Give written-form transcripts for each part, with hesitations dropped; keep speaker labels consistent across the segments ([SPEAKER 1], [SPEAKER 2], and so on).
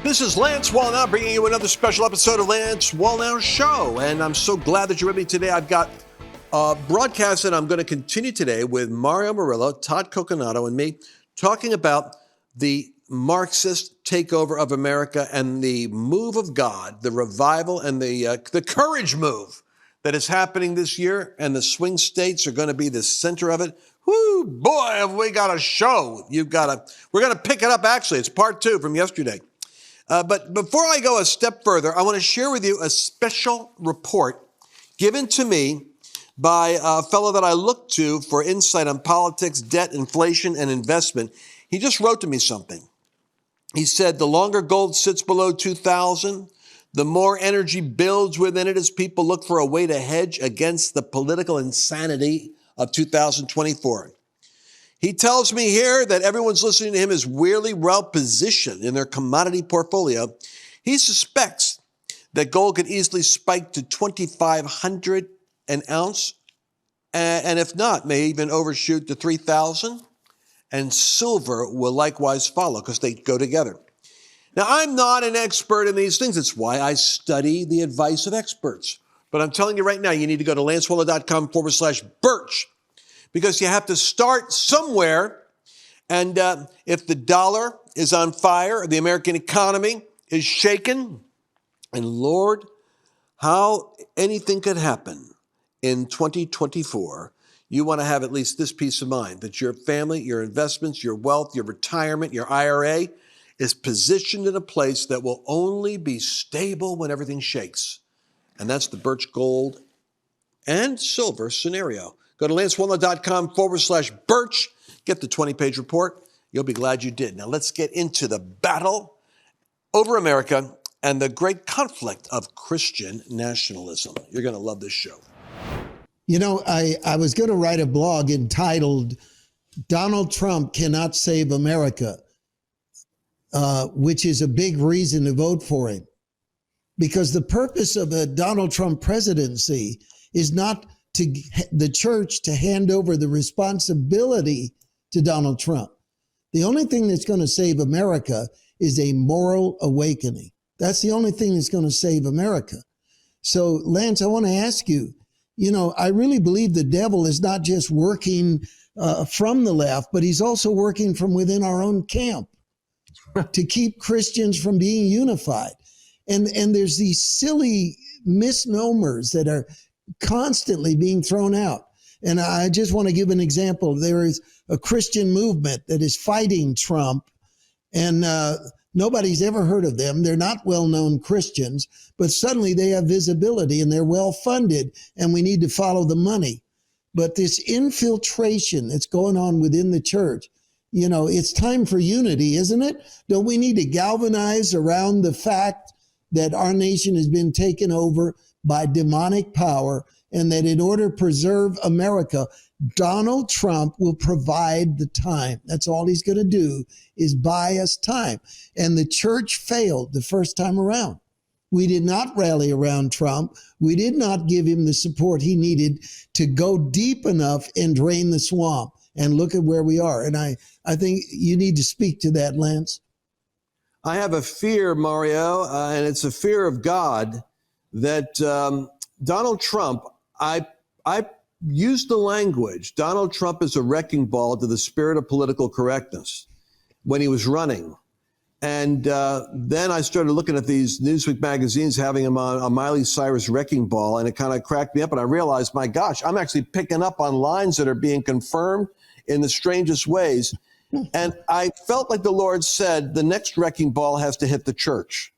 [SPEAKER 1] This is Lance Wallnau bringing you another special episode of Lance Wallnau Show. And I'm so glad that you're with me today. I've got a broadcast that I'm going to continue today with Murillo, Todd Coconato, and me talking about the Marxist takeover of America and the move of God, the revival and the courage move that is happening this year. And the swing states are going to be the center of it. Whoo, boy, have we got a show. We're going to pick it up, actually. It's part 2 from yesterday. But before I go a step further, I want to share with you a special report given to me by a fellow that I look to for insight on politics, debt, inflation, and investment. He just wrote to me something. He said, the longer gold sits below 2,000, the more energy builds within it as people look for a way to hedge against the political insanity of 2024. He tells me here that everyone's listening to him is really well positioned in their commodity portfolio. He suspects that gold could easily spike to $2,500 an ounce, and if not, may even overshoot to $3,000, and silver will likewise follow because they go together. Now, I'm not an expert in these things. It's why I study the advice of experts. But I'm telling you right now, you need to go to lancewallnau.com/Birch. Because you have to start somewhere. And if the dollar is on fire, the American economy is shaken, and Lord, how anything could happen in 2024, you want to have at least this peace of mind, that your family, your investments, your wealth, your retirement, your IRA is positioned in a place that will only be stable when everything shakes. And that's the Birch Gold and Silver scenario. Go to lancewallnau.com/Birch. Get the 20-page report. You'll be glad you did. Now let's get into the battle over America and the great conflict of Christian nationalism. You're going to love this show.
[SPEAKER 2] You know, I was going to write a blog entitled Donald Trump Cannot Save America, which is a big reason to vote for him. Because the purpose of a Donald Trump presidency is not to the church to hand over the responsibility to Donald Trump. The only thing that's going to save America is a moral awakening. That's the only thing that's going to save America. So, Lance, I want to ask you, you know, I really believe the devil is not just working from the left, but he's also working from within our own camp to keep Christians from being unified. And there's these silly misnomers that are constantly being thrown out. And I just want to give an example. There is a Christian movement that is fighting Trump, and nobody's ever heard of them. They're not well-known Christians, but suddenly they have visibility and they're well-funded, and we need to follow the money. But this infiltration that's going on within the church, you know, it's time for unity, isn't it? Don't we need to galvanize around the fact that our nation has been taken over by demonic power, and that in order to preserve America, Donald Trump will provide the time. That's all he's going to do, is buy us time. And the church failed the first time around. We did not rally around Trump. We did not give him the support he needed to go deep enough and drain the swamp. And look at where we are. And I think you need to speak to that, Lance.
[SPEAKER 1] I have a fear, Mario, and it's a fear of God, that Donald Trump, I used the language, Donald Trump is a wrecking ball to the spirit of political correctness when he was running. And then I started looking at these Newsweek magazines having him on a Miley Cyrus wrecking ball, and it kind of cracked me up. And I realized, my gosh, I'm actually picking up on lines that are being confirmed in the strangest ways. And I felt like the Lord said, the next wrecking ball has to hit the church.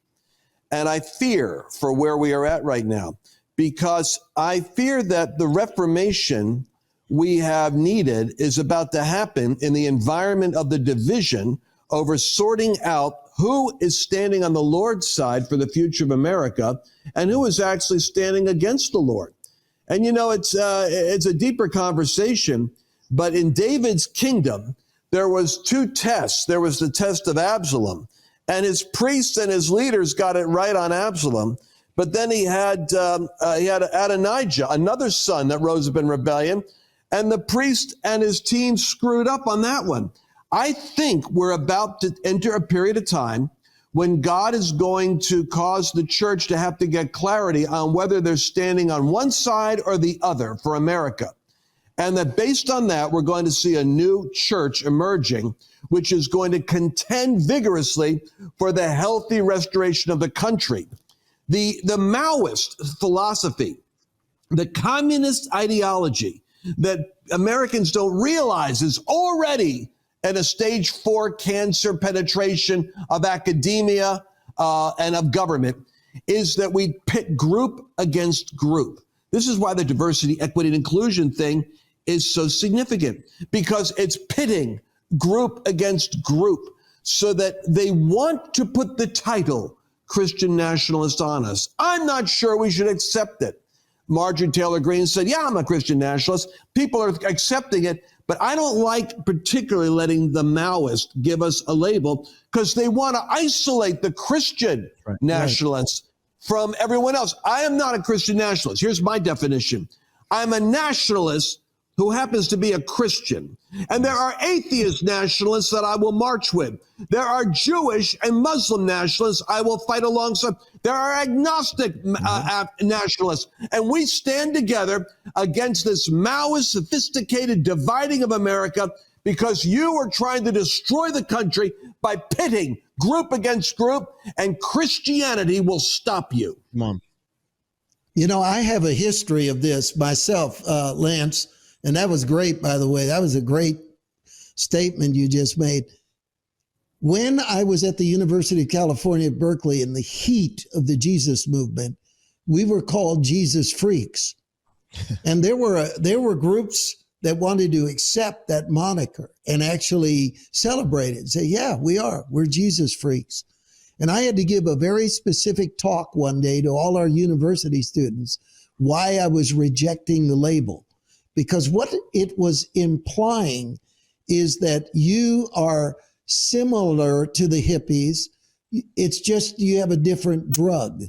[SPEAKER 1] And I fear for where we are at right now, because I fear that the reformation we have needed is about to happen in the environment of the division over sorting out who is standing on the Lord's side for the future of America and who is actually standing against the Lord. And, you know, it's a deeper conversation, but in David's kingdom, there was 2 tests. There was the test of Absalom, and his priests and his leaders got it right on Absalom. But then he had Adonijah, another son that rose up in rebellion, and the priest and his team screwed up on that one. I think we're about to enter a period of time when God is going to cause the church to have to get clarity on whether they're standing on one side or the other for America. And that based on that, we're going to see a new church emerging, which is going to contend vigorously for the healthy restoration of the country. The Maoist philosophy, the communist ideology that Americans don't realize is already at a stage 4 cancer penetration of academia and of government, is that we pit group against group. This is why the diversity, equity, and inclusion thing is so significant, because it's pitting group against group so that they want to put the title Christian nationalist on us. I'm not sure we should accept it. Marjorie Taylor Greene said, yeah, I'm a Christian nationalist. People are accepting it, but I don't like particularly letting the Maoists give us a label because they want to isolate the Christian nationalists from everyone else. I am not a Christian nationalist. Here's my definition. I'm a nationalist who happens to be a Christian. And there are atheist nationalists that I will march with. There are Jewish and Muslim nationalists I will fight alongside. There are agnostic nationalists. And we stand together against this Maoist, sophisticated dividing of America because you are trying to destroy the country by pitting group against group, and Christianity will stop you.
[SPEAKER 3] Come on.
[SPEAKER 2] You know, I have a history of this myself, Lance. And that was great, by the way. That was a great statement you just made. When I was at the University of California at Berkeley in the heat of the Jesus movement, we were called Jesus freaks. And there were groups that wanted to accept that moniker and actually celebrate it and say, yeah, we're Jesus freaks. And I had to give a very specific talk one day to all our university students why I was rejecting the label. Because what it was implying is that you are similar to the hippies. It's just you have a different drug.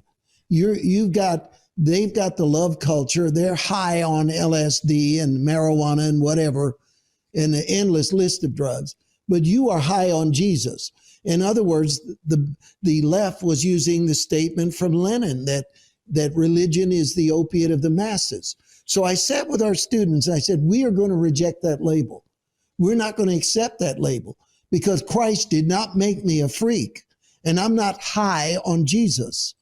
[SPEAKER 2] They've got the love culture. They're high on LSD and marijuana and whatever, and an endless list of drugs. But you are high on Jesus. In other words, the left was using the statement from Lenin that religion is the opiate of the masses. So I sat with our students. I said, we are going to reject that label. We're not going to accept that label because Christ did not make me a freak, and I'm not high on Jesus.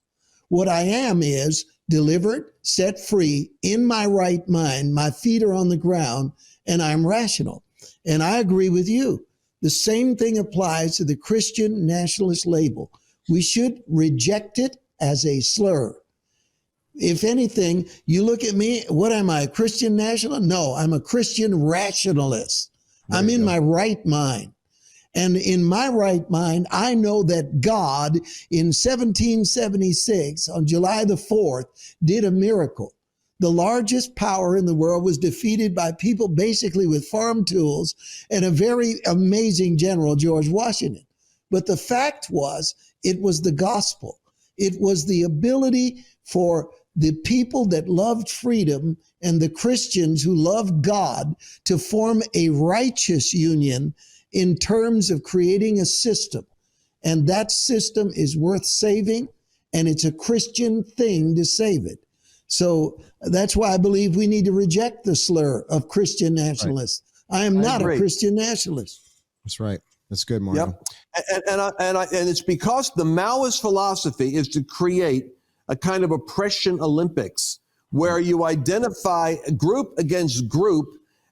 [SPEAKER 2] What I am is delivered, set free, in my right mind. My feet are on the ground, and I'm rational. And I agree with you. The same thing applies to the Christian nationalist label. We should reject it as a slur. If anything, you look at me, what am I, a Christian nationalist? No, I'm a Christian rationalist. I'm in my right mind. And in my right mind, I know that God in 1776, on July the 4th, did a miracle. The largest power in the world was defeated by people basically with farm tools and a very amazing general, George Washington. But the fact was, it was the gospel. It was the ability for the people that loved freedom and the Christians who loved God to form a righteous union in terms of creating a system. And that system is worth saving, and it's a Christian thing to save it. So that's why I believe we need to reject the slur of Christian nationalists. Right. I am not a Christian nationalist.
[SPEAKER 3] That's right. That's good, Mario.
[SPEAKER 1] Yep. And it's because the Maoist philosophy is to create a kind of oppression Olympics where you identify group against group,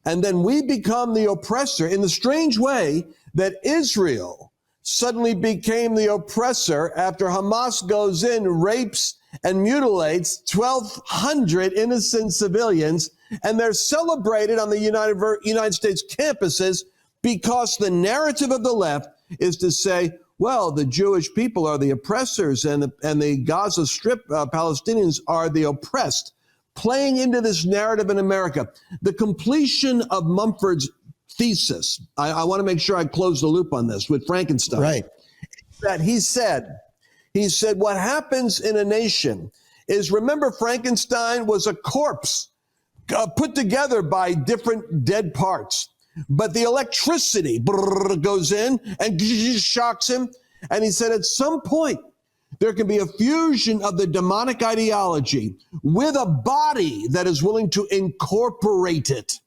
[SPEAKER 1] and then we become the oppressor in the strange way that Israel suddenly became the oppressor after Hamas goes in, rapes and mutilates 1,200 innocent civilians, and they're celebrated on the United States campuses because the narrative of the left is to say, well, the Jewish people are the oppressors and the Gaza Strip Palestinians are the oppressed, playing into this narrative in America. The completion of Mumford's thesis, I want to make sure I close the loop on this with Frankenstein.
[SPEAKER 2] Right.
[SPEAKER 1] That he said, what happens in a nation is, remember, Frankenstein was a corpse put together by different dead parts. But the electricity goes in and shocks him, And he said at some point, there can be a fusion of the demonic ideology with a body that is willing to incorporate it.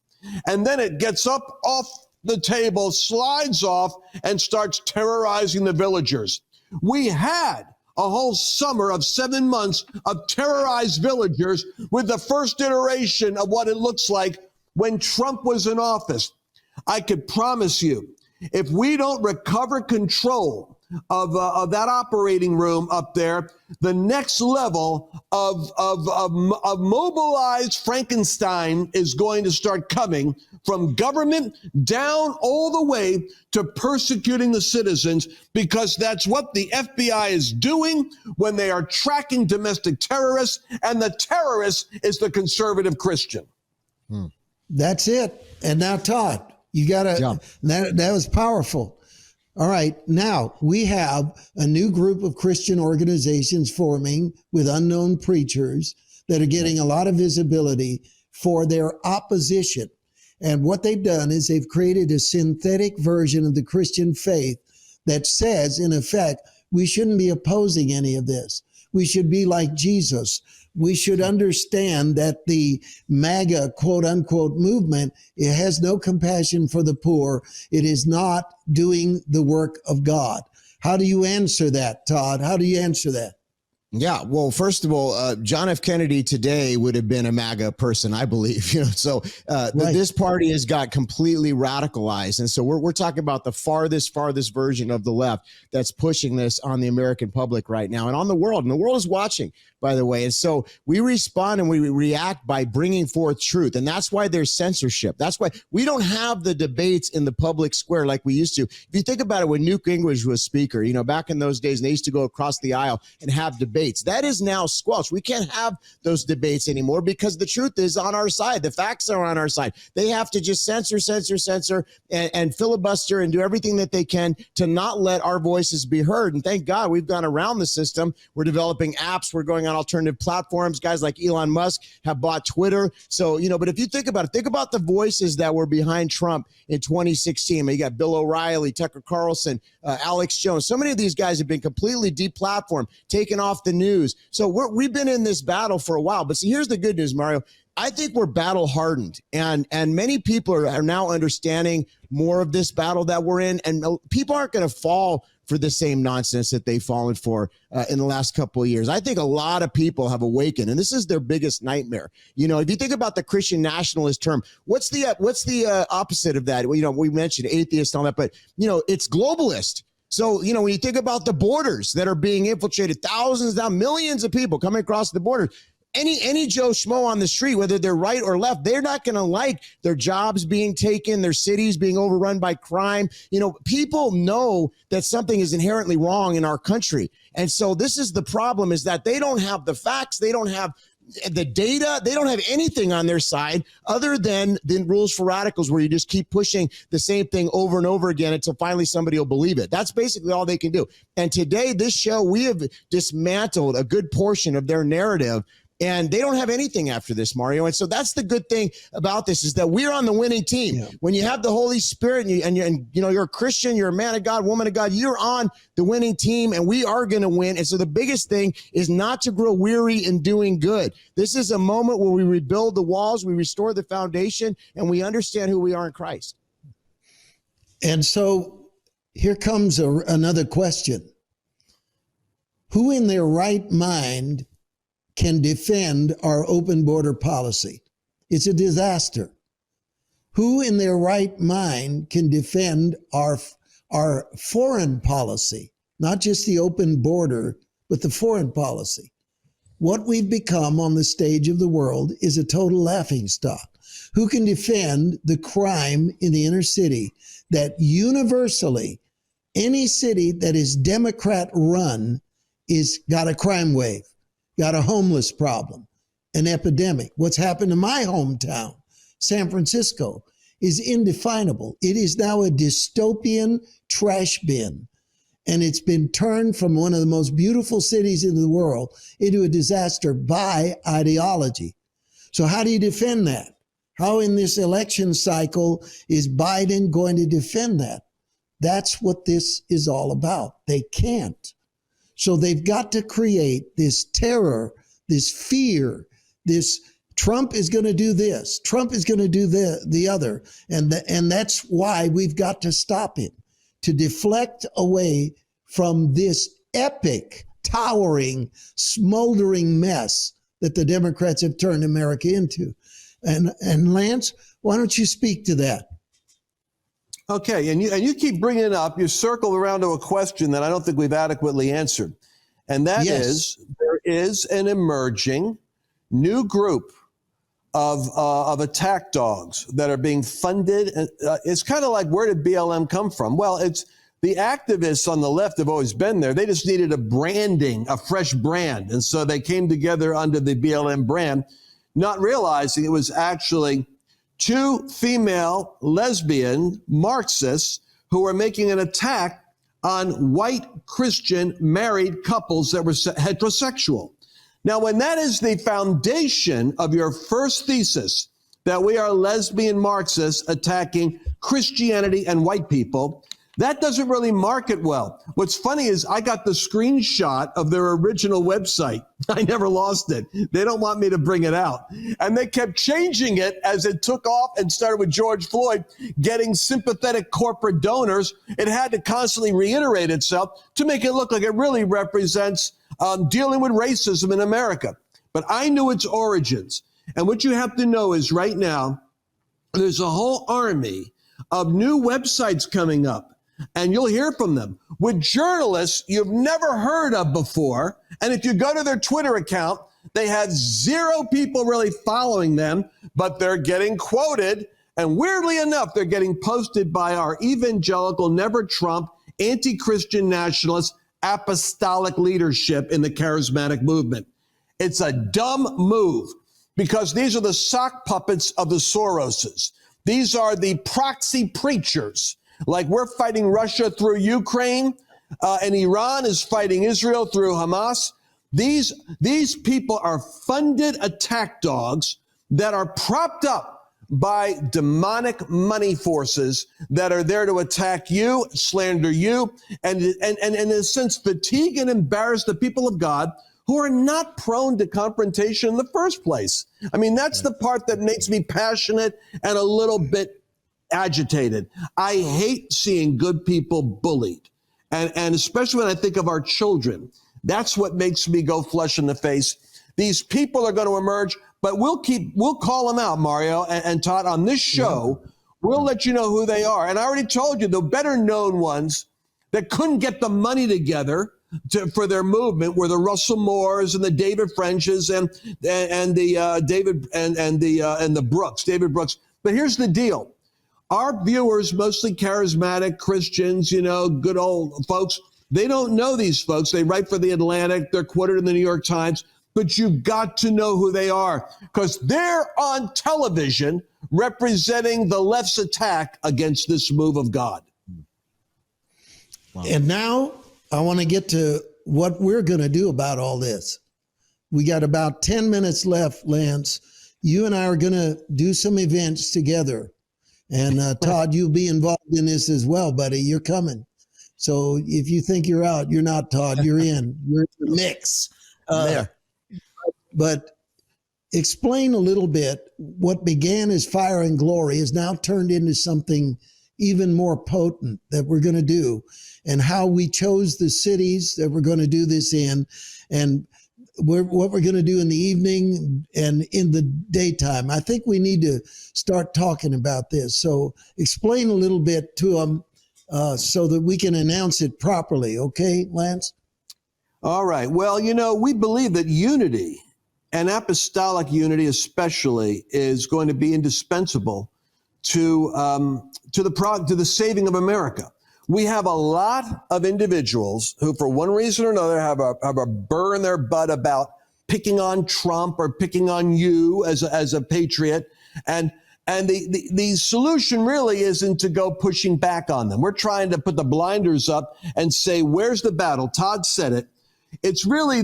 [SPEAKER 1] And then it gets up off the table, slides off, and starts terrorizing the villagers. We had a whole summer of 7 months of terrorized villagers with the first iteration of what it looks like when Trump was in office. I could promise you, if we don't recover control of that operating room up there, the next level of mobilized Frankenstein is going to start coming from government down all the way to persecuting the citizens, because that's what the FBI is doing when they are tracking domestic terrorists, and the terrorist is the conservative Christian.
[SPEAKER 2] That's it. And now, Todd, you got to, that was powerful. All right. Now we have a new group of Christian organizations forming with unknown preachers that are getting a lot of visibility for their opposition. And what they've done is they've created a synthetic version of the Christian faith that says, in effect, we shouldn't be opposing any of this. We should be like Jesus. We should understand that the MAGA, quote unquote, movement, it has no compassion for the poor. It is not doing the work of God. How do you answer that, Todd? How do you answer that?
[SPEAKER 3] Yeah, well, first of all, John F. Kennedy today would have been a MAGA person, I believe. So right. This party has got completely radicalized, and so we're talking about the farthest version of the left that's pushing this on the American public right now, and on the world. And the world is watching, by the way. And so we respond and we react by bringing forth truth, and that's why there's censorship. That's why we don't have the debates in the public square like we used to. If you think about it, when Newt Gingrich was speaker, back in those days, and they used to go across the aisle and have debates. That is now squelched. We can't have those debates anymore because the truth is on our side. The facts are on our side. They have to just censor, and filibuster and do everything that they can to not let our voices be heard. And thank God we've gone around the system. We're developing apps. We're going on alternative platforms. Guys like Elon Musk have bought Twitter. So, but if you think about it, think about the voices that were behind Trump in 2016. You got Bill O'Reilly, Tucker Carlson, Alex Jones. So many of these guys have been completely deplatformed, taken off the news. So we've been in this battle for a while. But see, here's the good news, Mario. I think we're battle hardened, and many people are now understanding more of this battle that we're in, and people aren't going to fall for the same nonsense that they've fallen for in the last couple of years. I think a lot of people have awakened, and this is their biggest nightmare. If you think about the Christian nationalist term, what's the opposite of that? We mentioned atheist and all that, but it's globalist. So, when you think about the borders that are being infiltrated, thousands, now millions of people coming across the border, any Joe Schmo on the street, whether they're right or left, they're not going to like their jobs being taken, their cities being overrun by crime. People know that something is inherently wrong in our country. And so this is the problem, is that they don't have the facts. They don't have the data. They don't have anything on their side other than the rules for radicals, where you just keep pushing the same thing over and over again until finally somebody will believe it. That's basically all they can do. And today, this show, we have dismantled a good portion of their narrative, and they don't have anything after this, Mario. And so that's the good thing about this, is that we're on the winning team. Yeah. When you have the Holy Spirit and you're a Christian, you're a man of God, woman of God, you're on the winning team, and we are going to win. And so the biggest thing is not to grow weary in doing good. This is a moment where we rebuild the walls, we restore the foundation, and we understand who we are in Christ.
[SPEAKER 2] And so here comes another question. Who in their right mind can defend our open border policy? It's a disaster. Who in their right mind can defend our foreign policy, not just the open border, but the foreign policy? What we've become on the stage of the world is a total laughingstock. Who can defend the crime in the inner city that universally any city that is Democrat run is got a crime wave, got a homeless problem, an epidemic? What's happened to my hometown, San Francisco, is indefinable. It is now a dystopian trash bin, and it's been turned from one of the most beautiful cities in the world into a disaster by ideology. So how do you defend that? How in this election cycle is Biden going to defend that? That's what this is all about. They can't. So they've got to create this terror, this fear, this Trump is going to do this. Trump is going to do the other. And that's why we've got to stop him, to deflect away from this epic, towering, smoldering mess that the Democrats have turned America into. And Lance, why don't you speak to that?
[SPEAKER 1] Okay, and you keep bringing it up. You circle around to a question that I don't think we've adequately answered. And that is, there is an emerging new group of attack dogs that are being funded. It's kind of like, where did BLM come from? Well, it's the activists on the left have always been there. They just needed a branding, a fresh brand. And so they came together under the BLM brand, not realizing it was actually two female lesbian Marxists who were making an attack on white Christian married couples that were heterosexual. Now, when that is the foundation of your first thesis, that we are lesbian Marxists attacking Christianity and white people, that doesn't really market well. What's funny is I got the screenshot of their original website. I never lost it. They don't want me to bring it out. And they kept changing it as it took off and started with George Floyd getting sympathetic corporate donors. It had to constantly reiterate itself to make it look like it really represents dealing with racism in America. But I knew its origins. And what you have to know is right now, there's a whole army of new websites coming up. And you'll hear from them with journalists you've never heard of before. And if you go to their Twitter account, they have 0 people really following them, but they're getting quoted. And weirdly enough, they're getting posted by our evangelical, never Trump, anti-Christian nationalist, apostolic leadership in the charismatic movement. It's a dumb move because these are the sock puppets of the Soroses. These are the proxy preachers. Like we're fighting Russia through Ukraine, and Iran is fighting Israel through Hamas. These people are funded attack dogs that are propped up by demonic money forces that are there to attack you, slander you, and in a sense fatigue and embarrass the people of God who are not prone to confrontation in the first place. I mean, that's the part that makes me passionate and a little bit agitated. I hate seeing good people bullied. And especially when I think of our children, that's what makes me go flush in the face. These people are going to emerge, but we'll call them out, Mario and Todd, on this show. Yeah. We'll let you know who they are. And I already told you the better known ones that couldn't get the money together for their movement were the Russell Moores and the David Frenches and the David Brooks. But here's the deal. Our viewers, mostly charismatic Christians, good old folks, they don't know these folks. They write for The Atlantic. They're quoted in the New York Times. But you've got to know who they are because they're on television representing the left's attack against this move of God.
[SPEAKER 2] Wow. And now I want to get to what we're going to do about all this. We got about 10 minutes left, Lance. You and I are going to do some events together. And Todd, you'll be involved in this as well, buddy. You're coming. So if you think you're out, you're not, Todd. You're in. You're in the mix. But explain a little bit what began as fire and glory has now turned into something even more potent that we're going to do, and how we chose the cities that we're going to do this in, and what we're going to do in the evening and in the daytime. I think we need to start talking about this. So explain a little bit to them so that we can announce it properly. Okay, Lance?
[SPEAKER 1] All right. Well, we believe that unity, and apostolic unity especially, is going to be indispensable to the saving of America. We have a lot of individuals who, for one reason or another, have a burr in their butt about picking on Trump or picking on you as a patriot, and the solution really isn't to go pushing back on them. We're trying to put the blinders up and say, "Where's the battle?" Todd said it. It's really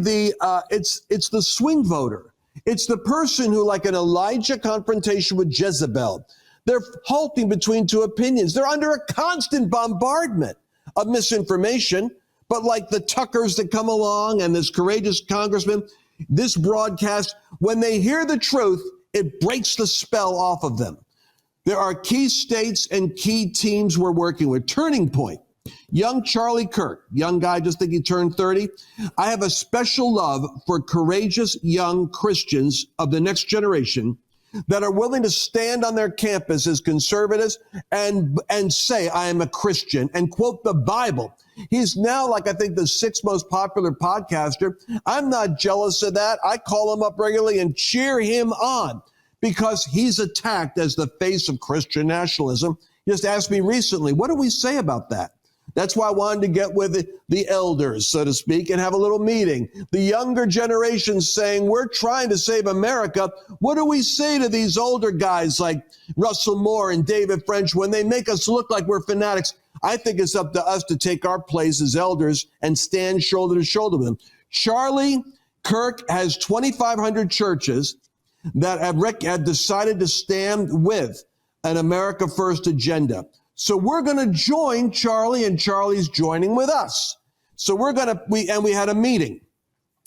[SPEAKER 1] it's the swing voter. It's the person who, like an Elijah confrontation with Jezebel, They're halting between two opinions. They're under a constant bombardment of misinformation. But like the Tuckers that come along and this courageous congressman, this broadcast, when they hear the truth, it breaks the spell off of them. There are key states and key teams we're working with. Turning Point, young Charlie Kirk, young guy, just think he turned 30. I have a special love for courageous young Christians of the next generation that are willing to stand on their campus as conservatives and say, I am a Christian, and quote the Bible. He's now, like, I think the 6th most popular podcaster. I'm not jealous of that. I call him up regularly and cheer him on because he's attacked as the face of Christian nationalism. He just asked me recently, what do we say about that? That's why I wanted to get with the elders, so to speak, and have a little meeting. The younger generation saying, we're trying to save America. What do we say to these older guys like Russell Moore and David French when they make us look like we're fanatics? I think it's up to us to take our place as elders and stand shoulder to shoulder with them. Charlie Kirk has 2,500 churches that have decided to stand with an America First agenda. So we're going to join Charlie, and Charlie's joining with us. So we had a meeting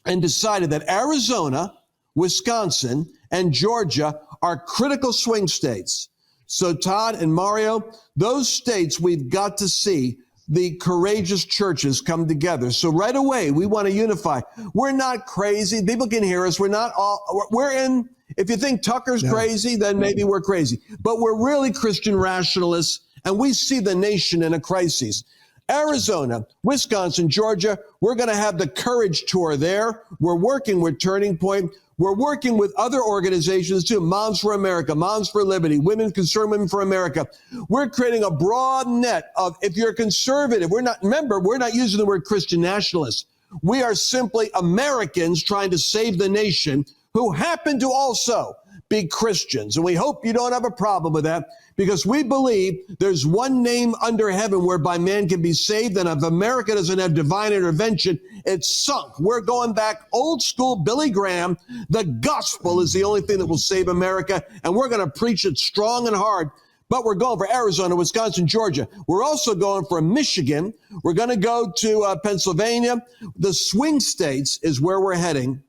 [SPEAKER 1] and decided that Arizona, Wisconsin, and Georgia are critical swing states. So Todd and Mario, those states, we've got to see the courageous churches come together. So right away, we want to unify. We're not crazy. People can hear us. If you think Tucker's crazy, then maybe we're crazy. But we're really Christian rationalists, and we see the nation in a crisis. Arizona, Wisconsin, Georgia, we're going to have the Courage Tour there. We're working with Turning Point. We're working with other organizations too, Moms for America, Moms for Liberty, Women Concerned Women for America. We're creating a broad net of, if you're conservative, we're not using the word Christian nationalists. We are simply Americans trying to save the nation who happen to also be Christians. And we hope you don't have a problem with that, because we believe there's one name under heaven whereby man can be saved. And if America doesn't have divine intervention, it's sunk. We're going back old school Billy Graham. The gospel is the only thing that will save America. And we're going to preach it strong and hard. But we're going for Arizona, Wisconsin, Georgia. We're also going for Michigan. We're going to go to Pennsylvania. The swing states is where we're heading.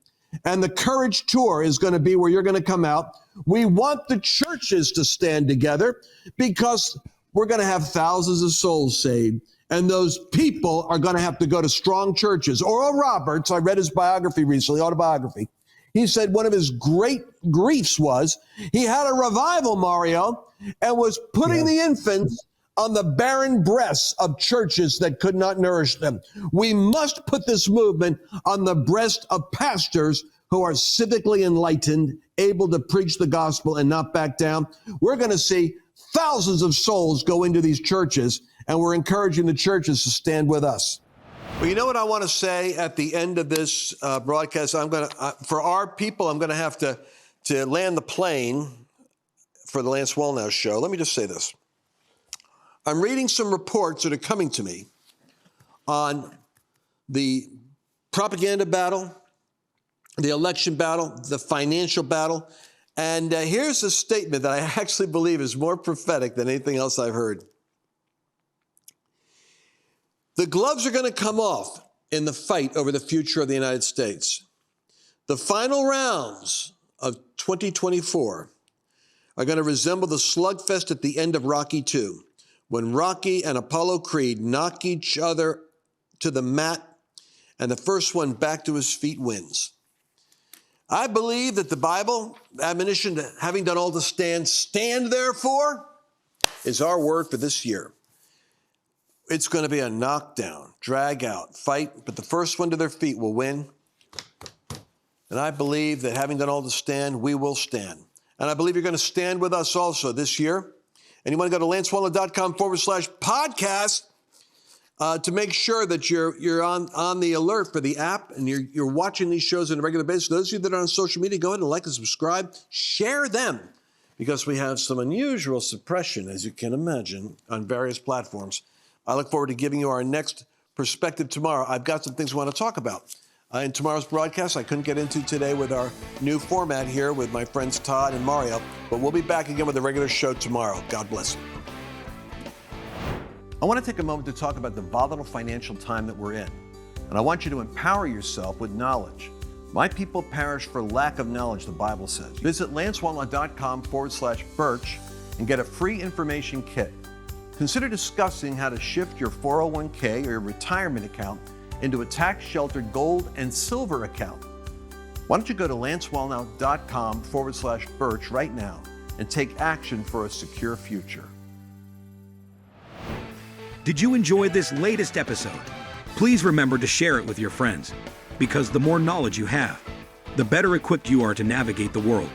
[SPEAKER 1] And the Courage Tour is going to be where you're going to come out. We want the churches to stand together because we're going to have thousands of souls saved. And those people are going to have to go to strong churches. Oral Roberts, I read his biography recently, autobiography. He said one of his great griefs was he had a revival, Mario, and was putting the infants on the barren breasts of churches that could not nourish them. We must put this movement on the breast of pastors who are civically enlightened, able to preach the gospel and not back down. We're going to see thousands of souls go into these churches, and we're encouraging the churches to stand with us. Well, you know what I want to say at the end of this broadcast? For our people, I'm going to have to land the plane for the Lance Wallnau Show. Let me just say this. I'm reading some reports that are coming to me on the propaganda battle, the election battle, the financial battle. And here's a statement that I actually believe is more prophetic than anything else I've heard. The gloves are going to come off in the fight over the future of the United States. The final rounds of 2024 are going to resemble the slugfest at the end of Rocky II, when Rocky and Apollo Creed knock each other to the mat and the first one back to his feet wins. I believe that the Bible admonition to having done all to stand therefore, is our word for this year. It's going to be a knockdown, drag out, fight, but the first one to their feet will win. And I believe that having done all to stand, we will stand. And I believe you're going to stand with us also this year. And you want to go to lancewallnau.com/podcast to make sure that you're on the alert for the app and you're watching these shows on a regular basis. Those of you that are on social media, go ahead and like and subscribe. Share them, because we have some unusual suppression, as you can imagine, on various platforms. I look forward to giving you our next perspective tomorrow. I've got some things we want to talk about. in tomorrow's broadcast I couldn't get into today with our new format here with my friends Todd and Mario, but we'll be back again with a regular show tomorrow. God bless you. I want to take a moment to talk about the volatile financial time that we're in, and I want you to empower yourself with knowledge. My people perish for lack of knowledge, the Bible says. Visit lancewallnau.com/birch and get a free information kit. Consider discussing how to shift your 401k or your retirement account into a tax-sheltered gold and silver account. Why don't you go to lancewallnau.com/birch right now and take action for a secure future.
[SPEAKER 4] Did you enjoy this latest episode? Please remember to share it with your friends, because the more knowledge you have, the better equipped you are to navigate the world.